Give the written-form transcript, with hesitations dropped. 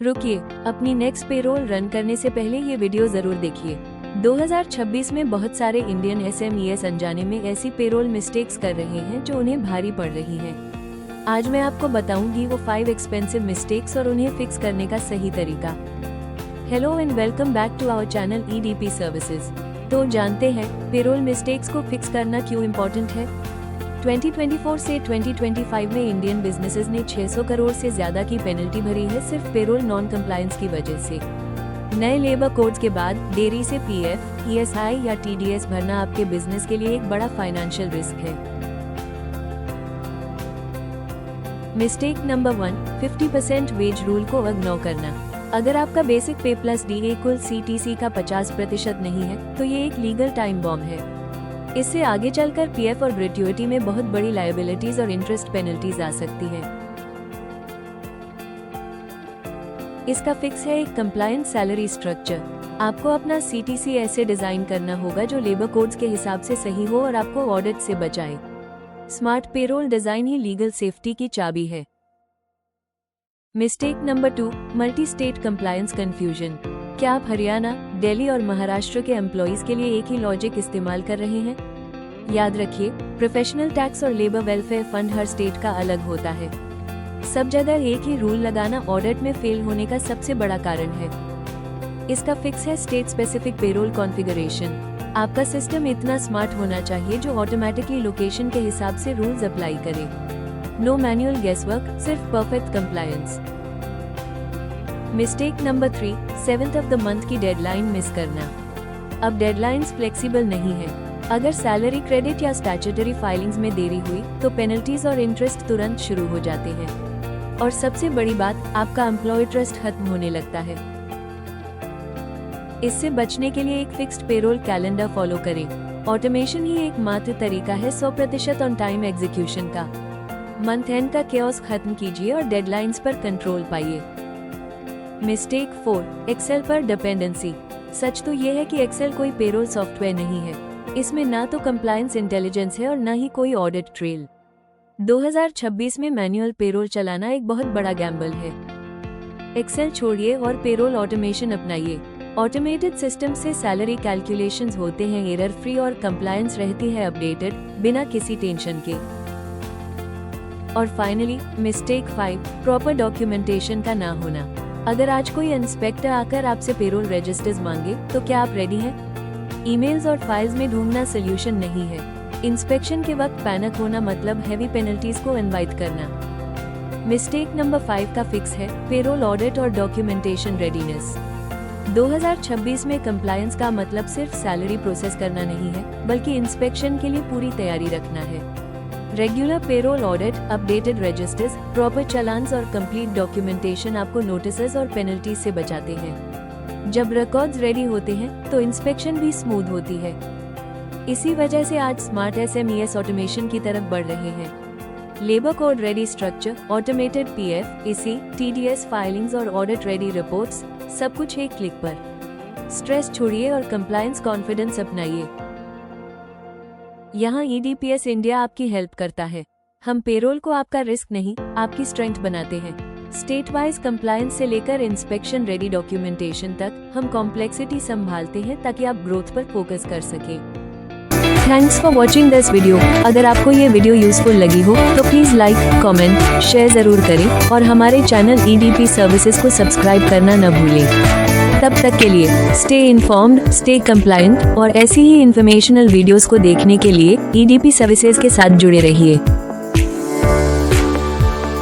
रुकिए, अपनी next payroll run करने से पहले ये वीडियो जरूर देखिए। 2026 में बहुत सारे इंडियन SMEs अनजाने में ऐसी पेरोल मिस्टेक्स कर रहे हैं जो उन्हें भारी पड़ रही हैं। आज मैं आपको बताऊंगी वो 5 एक्सपेंसिव मिस्टेक्स और उन्हें फिक्स करने का सही तरीका। Hello and welcome back to our channel EDP services. तो जानते हैं पेरोल मिस्टेक्स को फिक्स करना क्यों इम्पोर्टेंट है। 2024 से 2025 में इंडियन बिजनेसेस ने 600 करोड़ से ज्यादा की पेनल्टी भरी है सिर्फ पेरोल नॉन कंप्लायंस की वजह से। नए लेबर कोड्स के बाद देरी से PF, ESI या TDS भरना आपके बिजनेस के लिए एक बड़ा फाइनेंशियल रिस्क है। मिस्टेक नंबर 1, 50% वेज रूल को इग्नोर करना। अगर आपका बेसिक पे प्लस DA कुल CTC का 50% नहीं है तो ये एक लीगल टाइम बॉम्ब है। इससे आगे चलकर PF और ग्रेट्युइटी में बहुत बड़ी लायबिलिटीज और इंटरेस्ट पेनल्टीज आ सकती हैं। इसका फिक्स है एक कंप्लायंट सैलरी स्ट्रक्चर। आपको अपना CTC ऐसे डिजाइन करना होगा जो लेबर कोड्स के हिसाब से सही हो और आपको ऑडिट से बचाए। स्मार्ट पेरोल डिजाइन ही लीगल सेफ्टी की चाबी है। Mistake number 2, multi state compliance confusion. क्या आप हरियाणा, दिल्ली और महाराष्ट्र के एम्प्लॉइज के लिए एक ही लॉजिक इस्तेमाल कर रहे हैं? याद रखिए, प्रोफेशनल टैक्स और लेबर वेलफेयर फंड हर स्टेट का अलग होता है। सब जगह एक ही रूल लगाना ऑडिट में फेल होने का सबसे बड़ा कारण है। इसका फिक्स है स्टेट स्पेसिफिक पेरोल कॉन्फ़िगरेशन। आपका सिस्टम इतना स्मार्ट होना चाहिए जो ऑटोमेटिकली लोकेशन के हिसाब से रूल्स अप्लाई करे। नो मैनुअल गेसवर्क, सिर्फ perfect compliance. Mistake number 3, 7th of the month की डेडलाइन मिस करना। अब डेडलाइंस फ्लेक्सिबल नहीं है। अगर सैलरी क्रेडिट या स्टैट्यूटरी फाइलिंग्स में देरी हुई तो पेनल्टीज और इंटरेस्ट तुरंत शुरू हो जाते हैं। और सबसे बड़ी बात, आपका एम्प्लॉय ट्रस्ट खत्म होने लगता है। इससे बचने के लिए एक फिक्स्ड पेरोल कैलेंडर फॉलो करें। ऑटोमेशन ही एकमात्र तरीका है 100% ऑन टाइम एग्जीक्यूशन का। मंथ एंड का केओस खत्म कीजिए और डेडलाइंस पर कंट्रोल पाइए। मिस्टेक 4, एक्सेल पर डिपेंडेंसी। सच तो ये है कि एक्सेल कोई पेरोल सॉफ्टवेयर नहीं है। इसमें ना तो कंप्लायंस इंटेलिजेंस है और ना ही कोई ऑडिट ट्रेल। 2026 में मैनुअल पेरोल चलाना एक बहुत बड़ा गैम्बल है। एक्सेल छोड़िए और पेरोल ऑटोमेशन अपनाइए। ऑटोमेटेड सिस्टम से सैलरी कैलकुलेशंस होते हैं एरर फ्री और कंप्लायंस रहती है अपडेटेड बिना किसी टेंशन के। और फाइनली मिस्टेक 5, प्रॉपर डॉक्यूमेंटेशन का ना होना। अगर आज कोई इंस्पेक्टर आकर आपसे पेरोल रजिस्टर्स मांगे तो क्या आप रेडी हैं? ईमेल्स और फाइल्स में ढूंढना सोल्यूशन नहीं है। इंस्पेक्शन के वक्त पैनिक होना मतलब हैवी पेनल्टीज को इनवाइट करना। मिस्टेक नंबर 5 का फिक्स है पेरोल ऑडिट और डॉक्यूमेंटेशन रेडीनेस। 2026 में कंप्लायंस का मतलब सिर्फ सैलरी प्रोसेस करना नहीं है बल्कि इंस्पेक्शन के लिए पूरी तैयारी रखना है। Regular payroll audit, updated registers, proper challans और कंप्लीट डॉक्यूमेंटेशन आपको नोटिसेस और पेनल्टी से बचाते हैं। जब रिकॉर्ड्स रेडी होते हैं तो इंस्पेक्शन भी स्मूथ होती है। इसी वजह से आज स्मार्ट SMEs ऑटोमेशन की तरफ बढ़ रहे हैं। Labour code ready structure, automated PF, EC, TDS filings और ऑडिट रेडी रिपोर्ट्स, सब कुछ एक क्लिक पर। स्ट्रेस छोड़िए और कंप्लायंस कॉन्फिडेंस अपनाइए। यहाँ EDPS इंडिया आपकी हेल्प करता है। हम पेरोल को आपका रिस्क नहीं, आपकी स्ट्रेंथ बनाते हैं। स्टेट वाइज कंप्लायंस से लेकर इंस्पेक्शन रेडी डॉक्यूमेंटेशन तक हम कॉम्प्लेक्सिटी संभालते हैं ताकि आप ग्रोथ पर फोकस कर सकें। Thanks for watching this video. अगर आपको ये वीडियो यूजफुल लगी हो तो प्लीज लाइक, कमेंट, शेयर जरूर करें और हमारे चैनल EDP सर्विसेज को सब्सक्राइब करना न भूलें। तब तक के लिए स्टे इन्फॉर्म्ड, स्टे कंप्लायंट और ऐसी ही इंफॉर्मेशनल वीडियोस को देखने के लिए EDP सर्विसेज के साथ जुड़े रहिए।